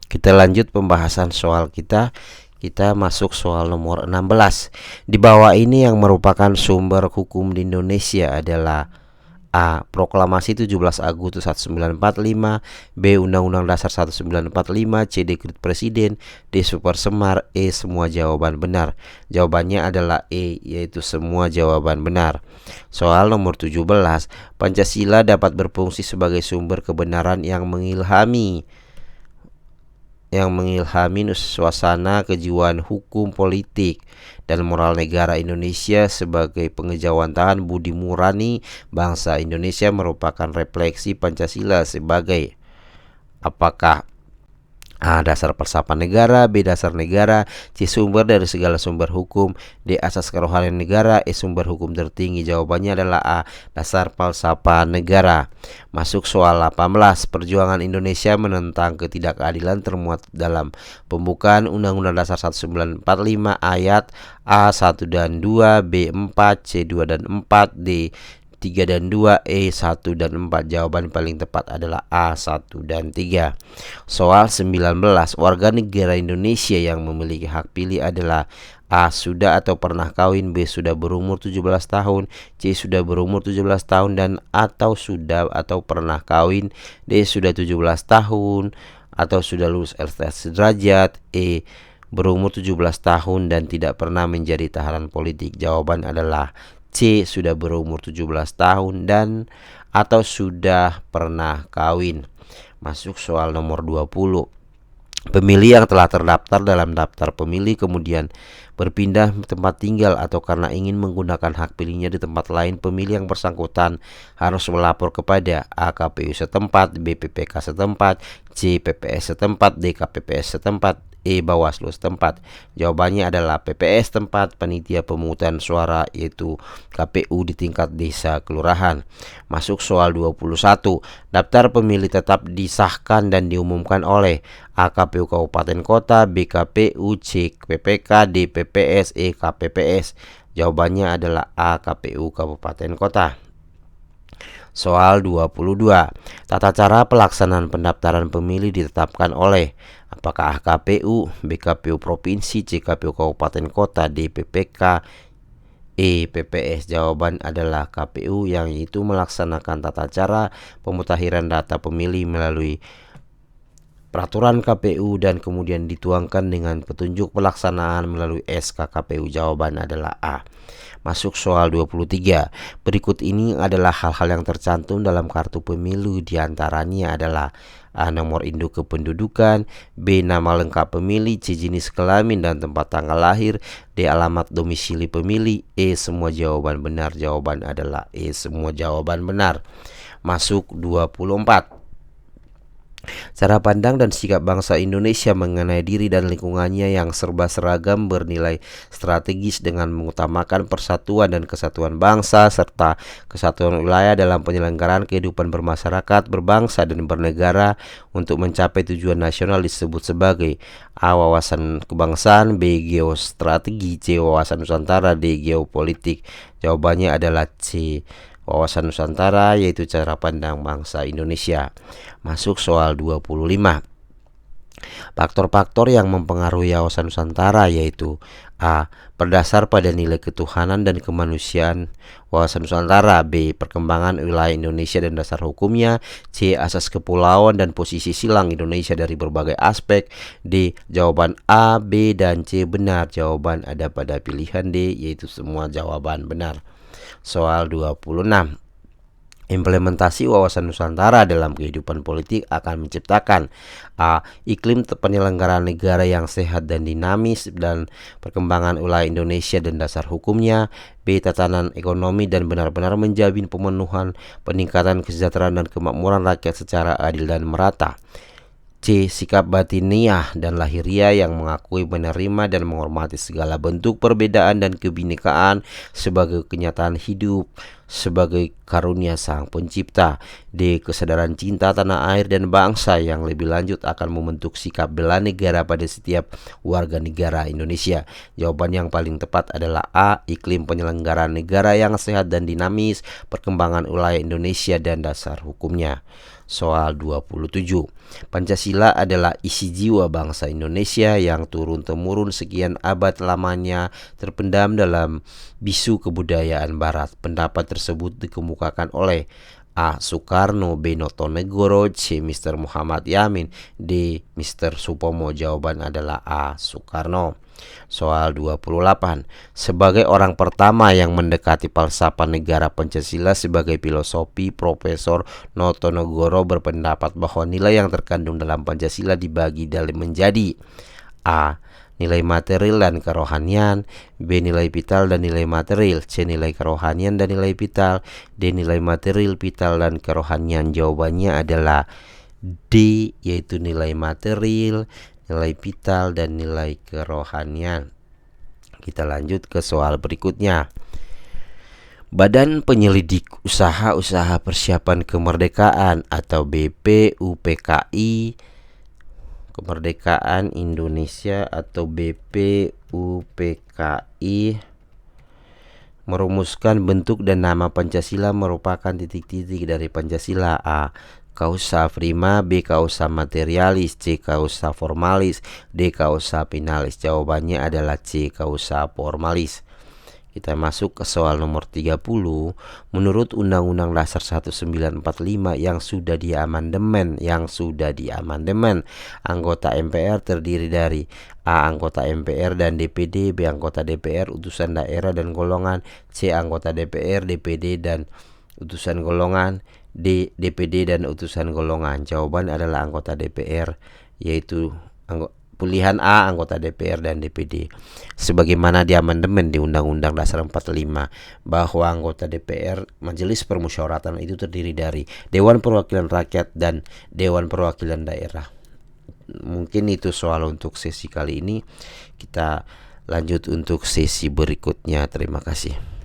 Kita lanjut pembahasan soal kita. Kita masuk soal nomor 16. Di bawah ini yang merupakan sumber hukum di Indonesia adalah: A. Proklamasi 17 Agustus 1945, B. Undang-Undang Dasar 1945, C. Dekret Presiden, D. Supersemar, E. Semua jawaban benar. Jawabannya adalah E, yaitu semua jawaban benar. Soal nomor 17. Pancasila dapat berfungsi sebagai sumber kebenaran yang mengilhami suasana kejiwaan hukum politik dan moral negara Indonesia sebagai pengejawantaan budi nurani bangsa Indonesia merupakan refleksi Pancasila sebagai: apakah A. Dasar filsafat negara, B. Dasar negara, C. Sumber dari segala sumber hukum, D. Asas kerohanian negara, E. Sumber hukum tertinggi. Jawabannya adalah A. Dasar filsafat negara. Masuk soal 18. Perjuangan Indonesia menentang ketidakadilan termuat dalam pembukaan Undang-Undang Dasar 1945 ayat A 1 dan 2, B 4, C 2 dan 4, D 3 dan 2, E 1 dan 4. Jawaban paling tepat adalah A 1 dan 3. Soal 19. Warga negara Indonesia yang memiliki hak pilih adalah: A. Sudah atau pernah kawin, B. Sudah berumur 17 tahun, C. Sudah berumur 17 tahun dan atau sudah atau pernah kawin, D. Sudah 17 tahun atau sudah lulus LTS sederajat, E. Berumur 17 tahun dan tidak pernah menjadi tahanan politik. Jawaban adalah C. Sudah berumur 17 tahun dan atau sudah pernah kawin. Masuk soal nomor 20. Pemilih yang telah terdaftar dalam daftar pemilih kemudian berpindah tempat tinggal atau karena ingin menggunakan hak pilihnya di tempat lain, pemilih yang bersangkutan harus melapor kepada A. KPU setempat, B. PPK setempat, C. PPS setempat, D. KPPS setempat, E. Bawaslu setempat. Jawabannya adalah PPS tempat panitia pemungutan suara, yaitu KPU di tingkat desa kelurahan. Masuk soal 21. Daftar pemilih tetap disahkan dan diumumkan oleh: A. KPU Kabupaten Kota, B. KPU, C. PPK, D. PPS, E. KPPS. Jawabannya adalah A. KPU Kabupaten Kota. Soal 22. Tata cara pelaksanaan pendaftaran pemilih ditetapkan oleh: apakah KPU, B. KPU Provinsi, C. KPU Kabupaten Kota, D. PPK, E. PPS. Jawaban adalah KPU, yang itu melaksanakan tata cara pemutakhiran data pemilih melalui peraturan KPU dan kemudian dituangkan dengan petunjuk pelaksanaan melalui SK KPU. Jawaban adalah A. Masuk soal 23. Berikut ini adalah hal-hal yang tercantum dalam kartu pemilu. Di antaranya adalah: A. Nomor induk kependudukan, B. Nama lengkap pemilih, C. Jenis kelamin dan tempat tanggal lahir, D. Alamat domisili pemilih, E. Semua jawaban benar. Jawaban adalah E. Semua jawaban benar. Masuk 24. Cara pandang dan sikap bangsa Indonesia mengenai diri dan lingkungannya yang serba seragam bernilai strategis dengan mengutamakan persatuan dan kesatuan bangsa serta kesatuan wilayah dalam penyelenggaraan kehidupan bermasyarakat, berbangsa dan bernegara untuk mencapai tujuan nasional disebut sebagai: A. Wawasan kebangsaan, B. Geostrategi, C. Wawasan Nusantara, D. Geopolitik. Jawabannya adalah C. Wawasan Nusantara, yaitu cara pandang bangsa Indonesia. Masuk soal 25. Faktor-faktor yang mempengaruhi wawasan Nusantara yaitu: A. Berdasar pada nilai ketuhanan dan kemanusiaan wawasan Nusantara, B. Perkembangan wilayah Indonesia dan dasar hukumnya, C. Asas kepulauan dan posisi silang Indonesia dari berbagai aspek, D. Jawaban A, B, dan C benar. Jawaban ada pada pilihan D, yaitu semua jawaban benar. Soal 26. Implementasi wawasan Nusantara dalam kehidupan politik akan menciptakan: A. Iklim penyelenggaraan negara yang sehat dan dinamis dan perkembangan wilayah Indonesia dan dasar hukumnya, B. Tatanan ekonomi dan benar-benar menjamin pemenuhan peningkatan kesejahteraan dan kemakmuran rakyat secara adil dan merata, C. Sikap batiniah dan lahiriah yang mengakui, menerima, dan menghormati segala bentuk perbedaan dan kebinekaan sebagai kenyataan hidup sebagai karunia Sang Pencipta, D. Kesadaran cinta tanah air dan bangsa yang lebih lanjut akan membentuk sikap bela negara pada setiap warga negara Indonesia. Jawaban yang paling tepat adalah A. Iklim penyelenggaraan negara yang sehat dan dinamis, perkembangan wilayah Indonesia dan dasar hukumnya. Soal 27. Pancasila adalah isi jiwa bangsa Indonesia yang turun-temurun sekian abad lamanya terpendam dalam bisu kebudayaan barat. Pendapat tersebut dikemukakan oleh A. Soekarno, B. Notonegoro, C. Mr. Muhammad Yamin, D. Mr. Supomo. Jawaban adalah A. Soekarno. Soal 28. Sebagai orang pertama yang mendekati falsafah negara Pancasila sebagai filosofi, Profesor Notonegoro berpendapat bahwa nilai yang terkandung dalam Pancasila dibagi dalam menjadi A. Nilai material dan kerohanian, B. Nilai vital dan nilai material, C. Nilai kerohanian dan nilai vital, D. Nilai material, vital, dan kerohanian. Jawabannya adalah D, yaitu nilai material, nilai vital, dan nilai kerohanian. Kita lanjut ke soal berikutnya. Badan Penyelidik Usaha-Usaha Persiapan Kemerdekaan atau BPUPKI Kemerdekaan Indonesia atau BPUPKI merumuskan bentuk dan nama Pancasila merupakan titik-titik dari Pancasila. A. Causa prima, B. Causa materialis, C. Causa formalis, D. Causa finalis. Jawabannya adalah C. Causa formalis. Kita masuk ke soal nomor 30. Menurut Undang-Undang Dasar 1945 yang sudah diamandemen, anggota MPR terdiri dari A. Anggota MPR dan DPD, B. Anggota DPR, utusan daerah dan golongan, C. Anggota DPR, DPD dan utusan golongan, D. DPD dan utusan golongan. Jawaban adalah anggota DPR, yaitu pilihan A, anggota DPR dan DPD. Sebagaimana diamandemen di Undang-Undang Dasar 45 bahwa anggota DPR, Majelis Permusyawaratan, itu terdiri dari Dewan Perwakilan Rakyat dan Dewan Perwakilan Daerah. Mungkin itu soal untuk sesi kali ini. Kita lanjut untuk sesi berikutnya. Terima kasih.